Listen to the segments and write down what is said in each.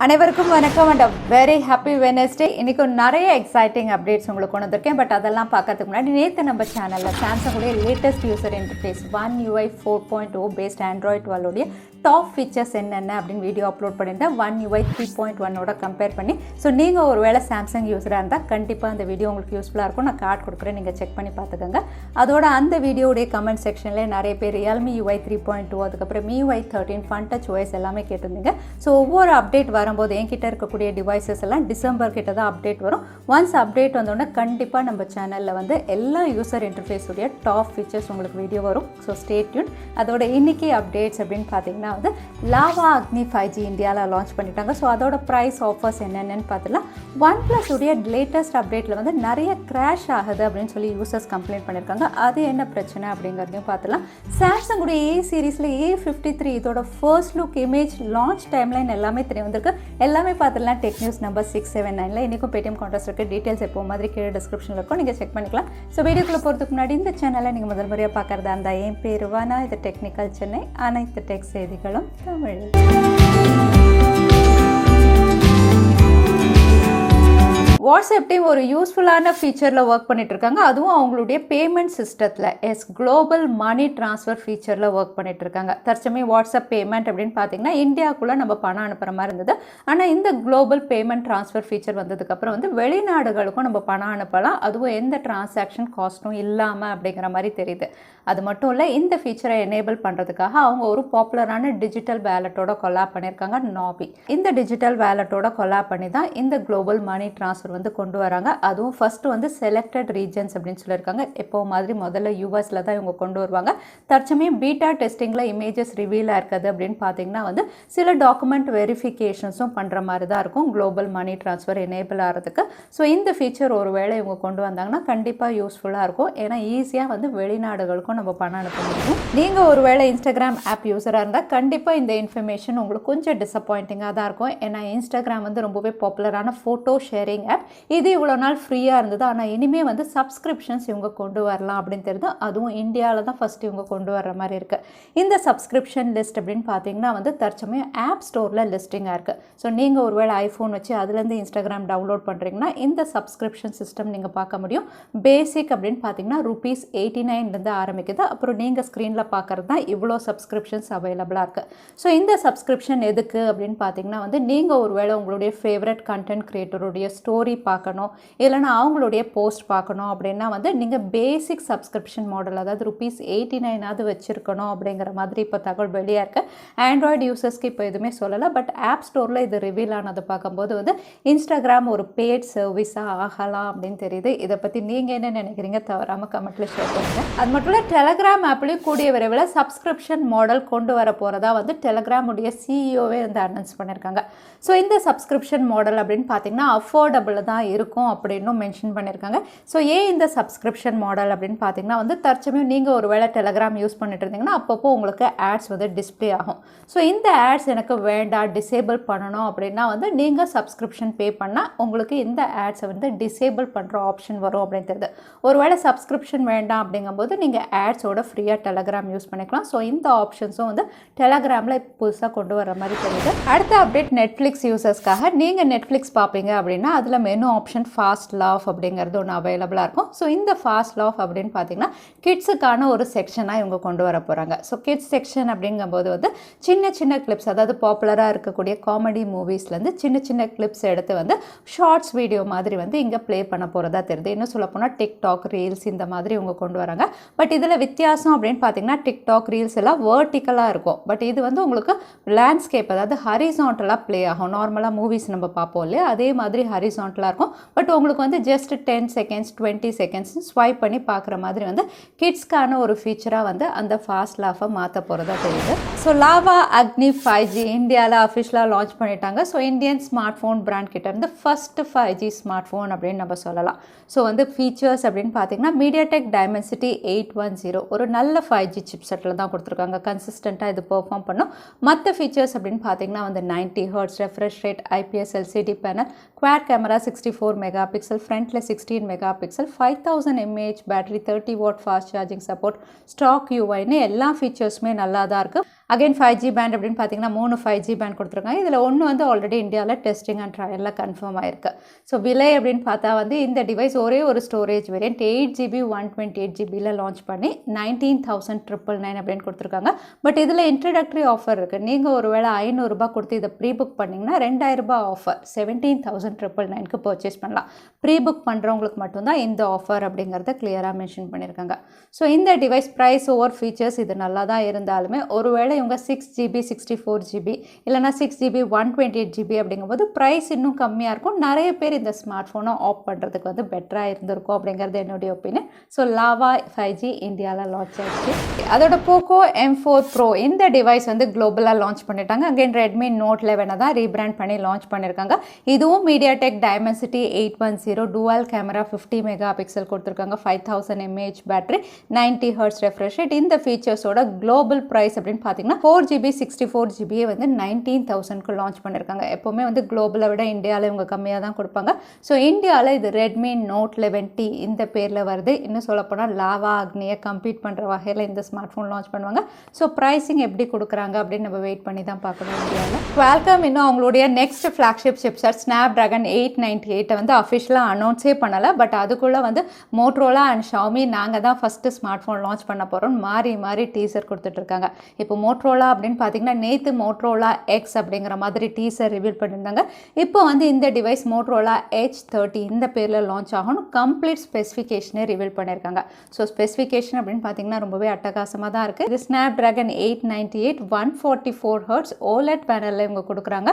அனைவருக்கும் வணக்கம் and very happy Wednesday. இன்றைக்கி நிறைய எக்ஸைட்டிங் அப்டேட்ஸ் உங்களுக்கு கொண்டு வந்திருக்கேன். பட் அதெல்லாம் பார்க்கறதுக்கு முன்னாடி நேற்று நம்ம சேனலில் சாம்சங்குடைய latest user interface OneUI 4.0 based Android 12 top features என்னென்ன அப்படின்னு வீடியோ அப்லோட் பண்ணியிருந்தேன். OneUI 3.1 கம்பேர் பண்ணி. ஸோ நீங்கள் ஒரு வேளை சாம்சங் யூஸராக இருந்தால் கண்டிப்பாக அந்த வீடியோ உங்களுக்கு யூஸ்ஃபுல்லாக இருக்கும். நான் கார்டு கொடுக்குறேன், நீங்கள் செக் பண்ணி பார்த்துக்கோங்க. அதோட அந்த வீடியோடைய கமெண்ட் செக்ஷனில் நிறைய பேர் Realme UI 3.2 அதுக்கப்புறம் MIUI 13 Fun Touch OS எல்லாமே கேட்டிருந்தீங்க. ஸோ ஒவ்வொரு அப்டேட் வரும்போது என்கிட்ட இருக்கக்கூடிய டிவைசஸ் எல்லாம் டிசம்பர் கிட்ட தான் அப்டேட் வரும். ஒன்ஸ் அப்டேட் வந்தோடனே கண்டிப்பாக நம்ம சேனலில் வந்து எல்லா யூசர் இன்டர்ஃபேஸுடைய டாப் ஃபீச்சர்ஸ் உங்களுக்கு வீடியோ வரும். So stay tune. அதோட இன்னைக்கு அப்டேட்ஸ் அப்படின்னு பார்த்தீங்கன்னா வந்து லாவா அக்னி 5G இந்தியாவில் லான்ச் பண்ணிட்டாங்க. ஸோ அதோட ப்ரைஸ் ஆஃபர்ஸ் என்னென்னு பார்த்துலாம். OnePlus உடைய லேட்டஸ்ட் அப்டேட்டில் வந்து நிறைய கிராஷ் ஆகுது அப்படின்னு சொல்லி யூசர்ஸ் கம்ப்ளைண்ட் பண்ணியிருக்காங்க. அது என்ன பிரச்சனை அப்படிங்கிறதையும் பார்த்துலாம். சாம்சங் உடைய A சீரீஸில் A53 இதோட first look image launch timeline எல்லாமே தெரிய வந்திருக்கு. எல்லாமே பார்த்துலாம். டெக் நியூஸ் நம்பர் 679 இன்றைக்கும் பேடிஎம் கான்டெஸ்ட் இருக்குது. டீட்டெயில்ஸ் எப்போ மாதிரி கீழே டிஸ்கிரிப்ஷனில் இருக்கும், நீங்கள் செக் பண்ணிக்கலாம். ஸோ வீடியோக்குள்ளே போகிறதுக்கு முன்னாடி இந்த சேனலை நீங்கள் முதல் முறையாக பார்க்குறதா இருந்தால் என் பேர் வானா, இது டெக்னிக்கல் சென்னை, அனைத்து டெக் செய்திகளும் தமிழ். வாட்ஸ்அப் டீம் ஒரு யூஸ்ஃபுல்லான ஃபீச்சரில் ஒர்க் பண்ணிட்டு இருக்காங்க. அதுவும் அவங்களுடைய பேமெண்ட் சிஸ்டத்தில் குளோபல் மணி ட்ரான்ஸ்ஃபர் ஃபீச்சரில் ஒர்க் பண்ணிட்டு இருக்காங்க. தற்சமயம் வாட்ஸ்அப் பேமெண்ட் அப்படின்னு பார்த்தீங்கன்னா இந்தியாவுக்குள்ளே நம்ம பணம் அனுப்புகிற மாதிரி இருந்தது. ஆனால் இந்த குளோபல் பேமெண்ட் ட்ரான்ஸ்ஃபர் ஃபீச்சர் வந்ததுக்கப்புறம் வந்து வெளிநாடுகளுக்கும் நம்ம பணம் அனுப்பலாம், அதுவும் எந்த டிரான்சாக்ஷன் காஸ்ட்டும் இல்லாமல் அப்படிங்கிற மாதிரி தெரியுது. அது மட்டும் இல்லை, இந்த ஃபீச்சரை எனேபிள் பண்ணுறதுக்காக அவங்க ஒரு பாப்புலரான டிஜிட்டல் வேலட்டோட கொலாப் பண்ணியிருக்காங்க, நாபி. இந்த டிஜிட்டல் வேலட்டோட கொலாப் பண்ணி தான் இந்த குளோபல் மணி ட்ரான்ஸ்ஃபர் வந்து கொண்டு வராங்க. அதுவும் ஃபர்ஸ்ட் வந்து செலக்டட் ரீஜன்ஸ் அப்படின்னு சொல்லியிருக்காங்க. எப்போ மாதிரி முதல்ல யூஎஸ்ல தான் இவங்க கொண்டு வருவாங்க. தற்சமயம் பீட்டா டெஸ்டிங்கில் இமேஜஸ் ரிவீலாக இருக்குது அப்படின்னு பார்த்தீங்கன்னா வந்து சில டாக்குமெண்ட் வெரிஃபிகேஷன்ஸும் பண்ணுற மாதிரி தான் இருக்கும் குளோபல் மணி ட்ரான்ஸ்ஃபர் எனேபிள் ஆகிறதுக்கு. ஸோ இந்த ஃபீச்சர் ஒரு வேளை இவங்க கொண்டு வந்தாங்கன்னா கண்டிப்பாக யூஸ்ஃபுல்லாக இருக்கும். ஏன்னா ஈஸியாக வந்து வெளிநாடுகளுக்கும் நம்ம பணம் அனுப்ப முடியும். நீங்கள் ஒரு வேளை இன்ஸ்டாகிராம் ஆப் யூஸராக இருந்தால் கண்டிப்பாக இந்த இன்ஃபர்மேஷன் உங்களுக்கு கொஞ்சம் டிசப்பாயிண்டிங்காக தான் இருக்கும். ஏன்னா இன்ஸ்டாகிராம் வந்து ரொம்பவே பாப்புலரான ஃபோட்டோ ஷேரிங் ஆப். இது இவ்வளோ நாள் ஃப்ரீயாக இருந்தது. ஆனால் இனிமேல் வந்து சப்ஸ்கிரிப்ஷன்ஸ் இவங்க கொண்டு வரலாம் அப்படின்னு தெரியுது. அதுவும் இந்தியாவில் தான் ஃபஸ்ட்டு இவங்க கொண்டு வர்ற மாதிரி இருக்குது. இந்த சப்ஸ்கிரிப்ஷன் லிஸ்ட் அப்படின்னு பார்த்தீங்கன்னா வந்து தற்சமயம் ஆப் ஸ்டோரில் லிஸ்டிங்காக இருக்குது. ஸோ நீங்கள் ஒருவேளை ஐஃபோன் வச்சு அதுலேருந்து இன்ஸ்டாகிராம் டவுன்லோட் பண்ணுறீங்கன்னா இந்த சப்ஸ்கிரிப்ஷன் சிஸ்டம் நீங்கள் பார்க்க முடியும். பேசிக் அப்படின்னு பார்த்தீங்கன்னா ₹89 ஆரம்பிக்குது. அப்புறம் நீங்கள் ஸ்க்ரீனில் பார்க்குறது தான் இவ்வளோ சப்ஸ்கிரிப்ஷன்ஸ் அவைலபிளாக இருக்குது. ஸோ இந்த சப்ஸ்கிரிப்ஷன் எதுக்கு அப்படின்னு பார்த்தீங்கன்னா வந்து நீங்கள் ஒருவேளை உங்களுடைய ஃபேவரட் கண்டென்ட் கிரியேட்டருடைய ஸ்டோரி பார்க்கணும், இல்லைனா அவங்களுடைய போஸ்ட் பார்க்கணும் அப்படின்னா வந்து நீங்கள் பேசிக் சப்ஸ்கிரிப்ஷன் மாடல், அதாவது ₹89 வச்சுருக்கணும் அப்படிங்கிற மாதிரி இப்போ தகவல் வெளியாக இருக்குது. ஆண்ட்ராய்டு யூசர்ஸ்க்கு இப்போ எதுவுமே சொல்லலை. பட் ஆப் ஸ்டோரில் இது ரிவீல் ஆனதை பார்க்கும்போது வந்து இன்ஸ்டாகிராம் ஒரு பேட் சர்வீஸாக ஆகலாம் அப்படின்னு தெரியுது. இதை பற்றி நீங்கள் என்ன நினைக்கிறீங்க? தவறாமல் கமெண்ட்டில் ஷேர் பண்ணுங்கள். அது மட்டும் இல்லை, டெலகிராம் ஆப்லேயும் கூடிய விரைவில் சப்ஸ்கிரிப்ஷன் மாடல் கொண்டு வர போகிறதா வந்து டெலகிராமுடைய சிஇஓவே வந்து அனௌன்ஸ் பண்ணியிருக்காங்க. ஸோ இந்த சப்ஸ்கிரிப்ஷன் மாடல் அப்படின்னு பார்த்தீங்கன்னா அஃபோர்டபுள் தான் இருக்கும் அப்படின்னு மென்ஷன் பண்ணியிருக்காங்க. ஸோ ஏன் இந்த சப்ஸ்கிரிப்ஷன் மாடல் அப்படின்னு பார்த்தீங்கன்னா வந்து தற்சமயம் நீங்கள் ஒரு வேளை டெலகிராம் யூஸ் பண்ணிட்டு இருந்தீங்கன்னா அப்பப்போ உங்களுக்கு ஆட்ஸ் வந்து டிஸ்பிளே ஆகும். ஸோ இந்த ஆட்ஸ் எனக்கு வேண்டாம், டிசேபிள் பண்ணணும் அப்படின்னா வந்து நீங்கள் சப்ஸ்கிரிப்ஷன் பே பண்ணால் உங்களுக்கு இந்த ஆட்ஸை வந்து டிசேபிள் பண்ணுற ஆப்ஷன் வரும் அப்படின்னு தெரியுது. ஒரு வேளை சப்ஸ்கிரிப்ஷன் வேண்டாம் அப்படிங்கும்போது நீங்கள் ஆட்ஸோட ஃப்ரீயாக டெலகிராம் யூஸ் பண்ணிக்கலாம். ஸோ இந்த ஆப்ஷன்ஸும் வந்து டெலகிராமில் புதுசாக கொண்டு வர மாதிரி தெரியுது. அடுத்த அப்டேட் நெட்ஃப்ளிக்ஸ் யூசர்ஸ்க்காக. நீங்கள் நெட்ஃப்ளிக்ஸ் பார்ப்பீங்க அப்படின்னா அதில் மெனு ஆப்ஷன் ஃபாஸ்ட் லாஃப் அப்படிங்கிறது ஒன்று அவைலபிளாக இருக்கும். ஸோ இந்த ஃபாஸ்ட் லாஃப் அப்படின்னு பார்த்தீங்கன்னா கிட்ஸுக்கான ஒரு செக்ஷனாக இவங்க கொண்டு வர போகிறாங்க. ஸோ கிட்ஸ் செக்ஷன் அப்படிங்கும்போது வந்து சின்ன சின்ன கிளிப்ஸ், அதாவது பாப்புலராக இருக்கக்கூடிய காமெடி மூவிஸ்லேருந்து சின்ன சின்ன கிளிப்ஸ் எடுத்து வந்து ஷார்ட்ஸ் வீடியோ மாதிரி வந்து இங்கே ப்ளே பண்ண போகிறதா தெரியுது. இன்னும் சொல்லப்போனால் டிக்டாக் ரீல்ஸ் இந்த மாதிரி இவங்க கொண்டு வராங்க. பட் இதில் வித்தியாசம் அப்படின்னு பார்த்தீங்கன்னா டிக்டாக் ரீல்ஸ் எல்லாம் வேர்ட்டிக்கலாக இருக்கும். பட் இது வந்து உங்களுக்கு லேண்ட்ஸ்கேப், அதாவது ஹரிசான்டலாக ப்ளே ஆகும். நார்மலாக மூவிஸ் நம்ம பார்ப்போம் இல்லையா, அதே மாதிரி ஹரிசான்டலாக இருக்கும். பட் உங்களுக்கு வந்து ஜஸ்ட் 10 செகண்ட்ஸ் 20 செகண்ட்ஸ் ஸ்வைப் பண்ணி பார்க்குற மாதிரி வந்து கிட்ஸ்க்கான ஒரு ஃபீச்சராக வந்து அந்த ஃபாஸ்ட் லாஃபை மாற்ற போகிறதா தெரியுது. ஸோ லாவா அக்னி 5G இந்தியாவில் அஃபிஷியலாக லான்ச் பண்ணிட்டாங்க. So Indian smart phone brand கிட்ட இருந்து ஃபஸ்ட்டு 5G ஸ்மார்ட் ஃபோன் அப்படின்னு நம்ம சொல்லலாம். ஸோ வந்து ஃபீச்சர்ஸ் அப்படின்னு பார்த்தீங்கன்னா மீடியாடெக் டைமென்சிட்டி 810 ஒரு நல்ல 5G சிப்செட்டில் தான் கொடுத்துருக்காங்க. கன்சிஸ்டண்ட்டாக இது பெர்ஃபார்ம் பண்ணும். மற்ற ஃபீச்சர்ஸ் அப்படின்னு பார்த்தீங்கன்னா வந்து 90 Hz refresh rate, IPS LCD panel, quad camera 64 mega pixel, ஃப்ரண்ட்டில் 16 mega pixel, 5000 mAh battery, 30 watt fast charging support, stock யூஐன்னு எல்லா ஃபீச்சர்ஸுமே நல்லா தான் இருக்குது. அகைன் 5G பேண்ட் அப்படின்னு பார்த்தீங்கன்னா 3 5G பேண்ட் கொடுத்துருக்காங்க. இதில் ஒன்று வந்து ஆல்ரெடி இந்தியாவில் டெஸ்டிங் அண்ட் ட்ரையலில் கன்ஃபார்ம் ஆயிருக்கு. ஸோ விலை அப்படின்னு பார்த்தா வந்து இந்த டிவைஸ் ஒரே ஒரு ஸ்டோரேஜ் வேரியன்ட் 8GB 128GBயில் லான்ச் பண்ணி 19,999 அப்படின்னு கொடுத்துருக்காங்க. பட் இதில் இன்ட்ரடக்டரி ஆஃபர் இருக்குது. நீங்கள் ஒரு வேளை ₹500 கொடுத்து இதை ப்ரீ புக் பண்ணிங்கன்னா ₹2,000 ஆஃபர் 17,999க்கு பர்ச்சேஸ் பண்ணலாம். ப்ரீ புக் பண்ணுறவங்களுக்கு மட்டும்தான் இந்த ஆஃபர் அப்படிங்கிறத கிளியராக மென்ஷன் பண்ணியிருக்காங்க. ஸோ இந்த டிவைஸ் ப்ரைஸ் ஓவர் ஃபீச்சர்ஸ் இது நல்லா தான் இருந்தாலுமே ஒருவேளை இவங்க 6GB 64GB இல்லைனா 6GB 128GB அப்படிங்கும்போது ப்ரைஸ் இன்னும் கம்மியாக இருக்கும். நிறைய பேர் இந்த ஸ்மார்ட் ஃபோனை ஆஃப் பண்ணுறதுக்கு வந்து பெட்டராக இருந்திருக்கும் அப்படிங்கிறது என்னுடைய ஒப்பீனியன். ஸோ லாவா 5G இந்தியாவில் லான்ச் ஆகிடுச்சு. அதோட POCO M4 Pro இந்த டிவைஸ் வந்து குளோபலாக லான்ச் பண்ணிட்டாங்க. அகைன் ரெட்மி நோட் 11 தான் ரீபிராண்ட் பண்ணி லான்ச் பண்ணியிருக்காங்க. இதுவும் MediaTek Dimensity 810 dual camera 50 mega pixel கொடுத்துருக்காங்க. 5000 mAh battery 90 Hz refresh rate. இந்த ஃபீச்சர்ஸோட குளோபல் ப்ரைஸ் அப்படின்னு பார்த்தீங்கன்னா 4GB 64GB வந்து 19,000க்கு லான்ச் பண்ணியிருக்காங்க. எப்போவுமே வந்து குளோபலை விட இந்தியாவில் இவங்க கம்மியாக தான் கொடுப்பாங்க. ஸோ இந்தியாவில் இது ரெட்மி நோட் 11T இந்த பேரில் வருது. இன்னும் சொல்லப்போனால் லாவா அக்னியை கம்பீட் பண்ணுற வகையில் இந்த ஸ்மார்ட் ஃபோன் லான்ச் பண்ணுவாங்க. ஸோ ப்ரைஸிங் எப்படி கொடுக்குறாங்க அப்படின்னு நம்ம வெயிட் பண்ணி தான் பார்க்கணும். இந்தியாவில் Qualcomm இன்னும் அவங்களுடைய நெக்ஸ்ட் ஃப்ளாக்ஷிப் சிப்செட் Snapdragon 898 வந்து அஃபிஷியலாக அனௌன்ஸே பண்ணலை. பட் அதுக்குள்ளே வந்து Motorola அண்ட் Xiaomi நாங்கள் தான் ஃபஸ்ட்டு ஸ்மார்ட் ஃபோன் லான்ச் பண்ண போகிறோம் மாறி மாறி டீசர் கொடுத்துட்ருக்காங்க. இப்போ Motorola அப்படின்னு பார்த்தீங்கன்னா நேற்று Motorola X அப்படிங்கிற மாதிரி டீசர் ரிவீல் பண்ணியிருந்தாங்க. இப்போ வந்து இந்த டிவைஸ் Motorola H30 இந்த பேரில் லான்ச் ஆகணும். கம்ப்ளீட் ஸ்பெசிஃபிகேஷனே ரிவீல் பண்ணியிருக்காங்க. ஸோ ஸ்பெசிஃபிகேஷன் அப்படின்னு பார்த்தீங்கன்னா ரொம்பவே அட்டகாசமாக தான் இருக்குது. இது Snapdragon 898 144 Hz OLED பேனலில் இவங்க கொடுக்குறாங்க.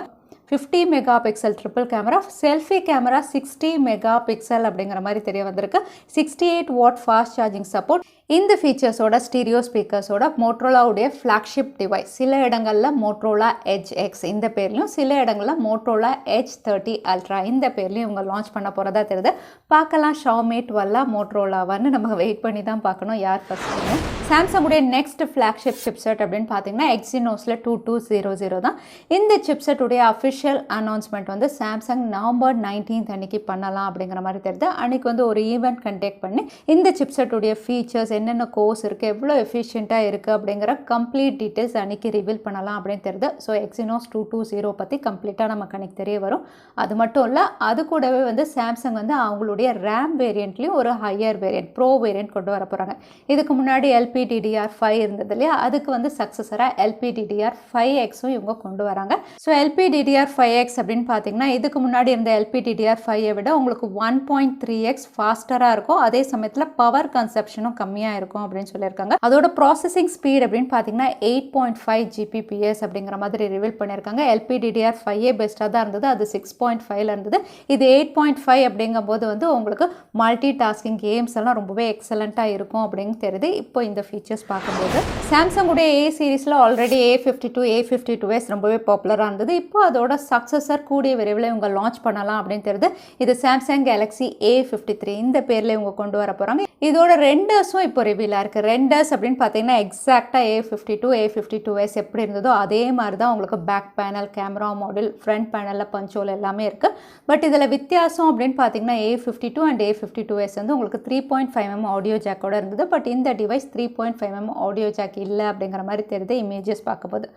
50 mega pixel triple camera, selfie camera 60 mega pixel அப்படிங்கிற மாதிரி தெரிய வந்திருக்கு. 68 வாட் ஃபாஸ்ட் சார்ஜிங் சப்போர்ட். இந்த ஃபீச்சர்ஸோட ஸ்டீரியோ ஸ்பீக்கர்ஸோட மோட்ரோலாவுடைய ஃப்ளாக்ஷிப் டிவைஸ். சில இடங்களில் Motorola Edge X இந்த பேர்லையும், சில இடங்களில் Motorola H30 Ultra இந்த பேர்லையும் இவங்க லான்ச் பண்ண போகிறதா தெரியுது. பார்க்கலாம் Xiaomi 12 Motorolaவான்னு நம்ம வெயிட் பண்ணி தான் பார்க்கணும் யார் ஃபஸ்ட்டு. சாம்சங்குடைய நெக்ஸ்ட் ஃப்ளாக்ஷிப் சிப்செட் அப்படின்னு பார்த்தீங்கன்னா Exynosல 2200 தான். இந்த சிப்செட்டுடைய அஃபிஷியல் அனௌன்ஸ்மெண்ட் வந்து சாம்சங் நவம்பர் 19 அன்னைக்கு பண்ணலாம் அப்படிங்கிற மாதிரி தெரியுது. அன்றைக்கி வந்து ஒரு ஈவெண்ட் கண்டக்ட் பண்ணி இந்த சிப்செட்டுடைய ஃபீச்சர்ஸ் என்னென்ன கோர்ஸ் இருக்குது, எவ்வளோ எஃபிஷியண்ட்டாக இருக்குது அப்படிங்கிற கம்ப்ளீட் டீட்டெயில்ஸ் அன்றைக்கி ரிவீல் பண்ணலாம் அப்படின்னு தெரியுது. ஸோ Exynos 220 பற்றி கம்ப்ளீட்டாக நமக்கு அன்றைக்கி தெரிய வரும். அது மட்டும் இல்லை, அது கூடவே வந்து சாம்சங் வந்து அவங்களுடைய ரேம் வேரியண்ட்லேயும் ஒரு ஹையர் வேரியண்ட் ப்ரோ வேரியண்ட் கொண்டு வர போகிறாங்க. இதுக்கு முன்னாடி LPDDR5 இருந்தது இல்லையா, அதுக்கு வந்து சக்ஸஸராக LPDDR5Xும் இவங்க கொண்டு வராங்க. ஸோ LPDDR5X அப்படின்னு பார்த்தீங்கன்னா இதுக்கு முன்னாடி இருந்த LPDDR5ஐ விட உங்களுக்கு 1.3x ஃபாஸ்டராக இருக்கும். அதே சமயத்தில் பவர் கன்சப்ஷனும் கம்மியாக இருக்கும் அப்படின்னு சொல்லியிருக்காங்க. அதோட ப்ராசஸிங் ஸ்பீட் அப்படின்னு பார்த்தீங்கன்னா 8.5 Gbps அப்படிங்கிற மாதிரி ரிவீல் பண்ணியிருக்காங்க. LPDDR5 பெஸ்ட்டாக தான் இருந்தது, அது 6.5ல இருந்தது. இது 8.5 அப்படிங்கும்போது வந்து உங்களுக்கு மல்டி டாஸ்கிங் கேம்ஸ் எல்லாம் ரொம்பவே எக்ஸலண்ட்டாக இருக்கும் அப்படின்னு தெரியுது இப்போ இந்த ஃபீச்சர்ஸ் பார்க்கும்போது. சாம்சங்குடைய A சீரீஸில் ஆல்ரெடி A52 A52s ரொம்பவே பாப்புலராக இருந்தது. இப்போ அதோட சக்ஸஸர் கூடிய விரைவில் இவங்க லான்ச் பண்ணலாம் அப்படின்னு தெரியுது. இது சாம்சங் கேலக்ஸி A53 இந்த பேரில் இவங்க கொண்டு வர போகிறாங்க. இதோட ரெண்டர்ஸும் இப்போ ரிவீலாக இருக்குது. ரெண்டர்ஸ் அப்படின்னு பார்த்தீங்கன்னா எக்ஸாக்டாக A52 A52s எப்படி இருந்ததோ அதே மாதிரி தான் உங்களுக்கு back panel, camera model, front பேனலில் பஞ்சோல் எல்லாமே இருக்குது. பட் இதில் வித்தியாசம் அப்படின்னு பார்த்தீங்கன்னா A52 அண்ட் A52s வந்து உங்களுக்கு 3.5mm ஆடியோ ஜாக்கோட இருந்தது. பட் இந்த டிவைஸ் 3.5mm ஆடியோ ஜாக் இல்லை அப்படிங்கிற மாதிரி தெரியுது இமேஜஸ் பார்க்கும்போது.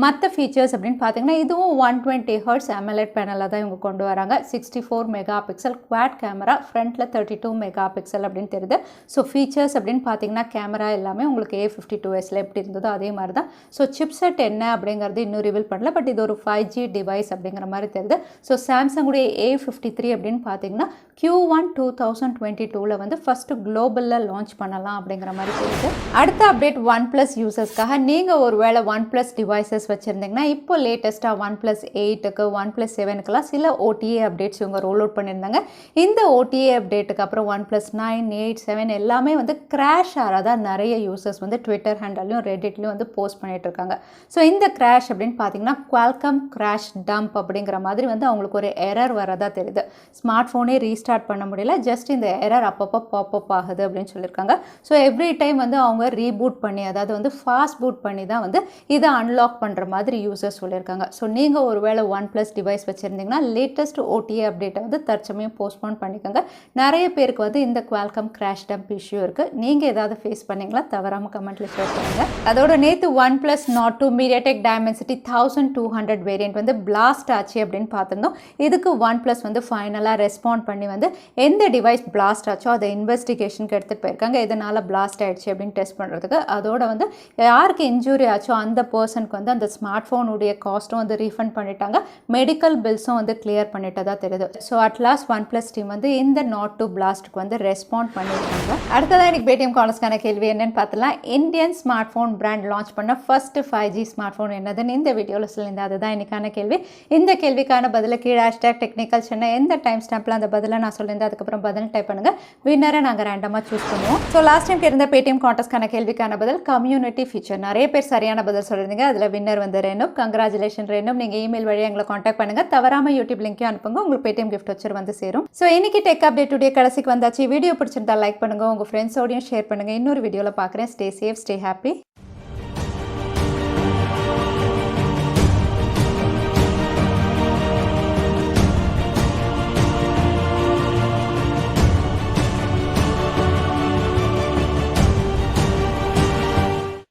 மற்ற ஃபீச்சர்ஸ் அப்படின்னு பார்த்தீங்கன்னா இதுவும் 120 Hz AMOLED பேனலில் தான் இவங்க கொண்டு வராங்க. 64 மெகா பிக்சல் குவாட் கேமரா, ஃப்ரண்ட்டில் 32 மெகா பிக்சல் அப்படின்னு தெரியுது. ஸோ ஃபீச்சர்ஸ் அப்படின்னு பார்த்தீங்கன்னா கேமரா எல்லாமே உங்களுக்கு A52sல எப்படி இருந்ததோ அதே மாதிரி தான். ஸோ சிப்செட் என்ன அப்படிங்கிறது இன்னும் ரிவீல் பண்ணல. பட் இது ஒரு 5G டிவைஸ் அப்படிங்கிற மாதிரி தெரியுது. ஸோ சாம்சங்குடைய A53 அப்படின்னு பார்த்தீங்கன்னா Q1 2022ல் வந்து ஃபஸ்ட்டு குளோபலில் லான்ச் பண்ணலாம் அப்படிங்கிற மாதிரி தெரியுது. அடுத்த அப்டேட் OnePlus யூசர்ஸ்க்காக. நீங்கள் ஒரு வேளை OnePlus டிவைசஸ் வச்சுருந்தீங்கன்னா இப்போ லேட்டஸ்ட்டாக OnePlus 8க்கு OnePlus 7க்குலாம் சில OTA அப்டேட்ஸ் இவங்க ரோல் அவுட் பண்ணியிருந்தாங்க. இந்த OTA அப்டேட்டுக்கு அப்புறம் OnePlus 9, 8, 7 எல்லாமே வந்து கிராஷ் ஆகிறதா நிறைய யூசர்ஸ் வந்து ட்விட்டர் ஹேண்டல்லையும் ரெடிட்லையும் வந்து போஸ்ட் பண்ணிட்டு இருக்காங்க. ஸோ இந்த கிராஷ் அப்படின்னு பார்த்தீங்கன்னா Qualcomm கிராஷ் டம்ப் அப்படிங்கிற மாதிரி வந்து அவங்களுக்கு ஒரு எரர் வரதா தெரியுது. ஸ்மார்ட் ஃபோனே ரீஸ்டார்ட் பண்ண முடியல, ஜஸ்ட் இந்த எரர் அப்பப்போ பாப்அப் ஆகுது அப்படின்னு சொல்லியிருக்காங்க. ஸோ எவ்ரி டைம் வந்து அவங்க அவங்க ரீபூட் பண்ணி அதாவது வந்து ஃபாஸ்ட் பூட் பண்ணி தான் வந்து இதை அன்லாக் பண்ணுற மாதிரி யூசர்ஸ் சொல்லியிருக்காங்க. ஸோ நீங்கள் ஒருவேளை OnePlus டிவைஸ் வச்சுருந்தீங்கன்னா லேட்டஸ்ட் OTA அப்டேட்டை வந்து தற்சமயம் போஸ்ட்போன் பண்ணிக்கோங்க. நிறைய பேருக்கு வந்து இந்த குவால்காம் கிராஷ் டம்ப் இஷ்யூ இருக்குது. நீங்கள் ஏதாவது ஃபேஸ் பண்ணீங்களா? தவறாமல் கமெண்ட்டில் ஷேர் பண்ணுங்கள். அதோட நேற்று OnePlus Nord 2 MediaTek Dimensity 1200 variant வந்து பிளாஸ்ட் ஆச்சு அப்படின்னு பார்த்துருந்தோம். இதுக்கு OnePlus வந்து ஃபைனலாக ரெஸ்பாண்ட் பண்ணி வந்து எந்த டிவைஸ் பிளாஸ்ட் ஆச்சோ அதை இன்வெஸ்டிகேஷனுக்கு எடுத்துகிட்டு போயிருக்காங்க. இதனால் பிளாஸ்ட் ஆகிடுச்சு அப்படின்னு டெஸ்ட் பண்ணுறதுக்கு. அதோட வந்து யாருக்கு இன்ஜூரி ஆச்சோ அந்த பர்சனுக்கு வந்து அந்த ஸ்மார்ட் ஃபோனுடைய காஸ்ட்டும் வந்து ரீஃபண்ட் பண்ணிட்டாங்க. மெடிக்கல் பில்ஸும் வந்து கிளியர் பண்ணிட்டதா தெரியுது. ஸோ அட்லாஸ்ட் OnePlus டீம் வந்து இந்த Nord 2 பிளாஸ்ட்டுக்கு வந்து ரெஸ்பாண்ட் பண்ணியிருக்காங்க. அடுத்ததான் எனக்கு பேடிஎம் காலர்ஸ்க்கான கேள்வி என்னன்னு பார்த்தலாம். Indian smart phone brand launch பண்ண ஃபர்ஸ்ட் 5G ஸ்மார்ட் ஃபோன் என்னதுன்னு இந்த வீடியோவில் சொல்லியிருந்தேன். அதுதான் இன்னைக்கான கேள்வி. இந்த கேள்விக்கான பதில கீழே #technicalchennai எந்த டைம் ஸ்டாம்பில் அந்த பதிலை நான் சொல்லியிருந்தேன் அதுக்கப்புறம் பதில் டைப் பண்ணுங்கள். வின்னரை நாங்கள் ரேண்டமாக சூஸ் பண்ணுவோம். ஸோ லாஸ்ட் டைம் இருந்த பேடிஎம் கான்டெஸ்ட்கான கேள்விக்கான பதில் கம்யூனிட்டி ஃபீச்சர். நிறைய பேர் சரியான பதில் சொல்லியிருந்தீங்க. அதில் வின்னர் வந்து ரேணும். கங்க்ராச்சுலேஷன் ரேணும். நீங்கள் இமெயில் வழியாக எங்களை காண்டாக்ட் பண்ணுங்கள். தவறாமல் யூடியூப் லிங்க்கையும் அனுப்புங்க. உங்களுக்கு பேடிஎம் கிஃப்ட் வச்சு வந்து சேரும். ஸோ இன்னைக்கு டெக் அப்டேட் உடைய கடைசிக்கு வந்தாச்சு. வீடியோ பிடிச்சிருந்தா லைக் பண்ணுங்கள். உங்கள் ஃப்ரெண்ட்ஸோடையும் ஷேர் பண்ணுங்கள். இன்னொரு வீடியோவில் பார்க்குறேன். Stay safe, stay happy.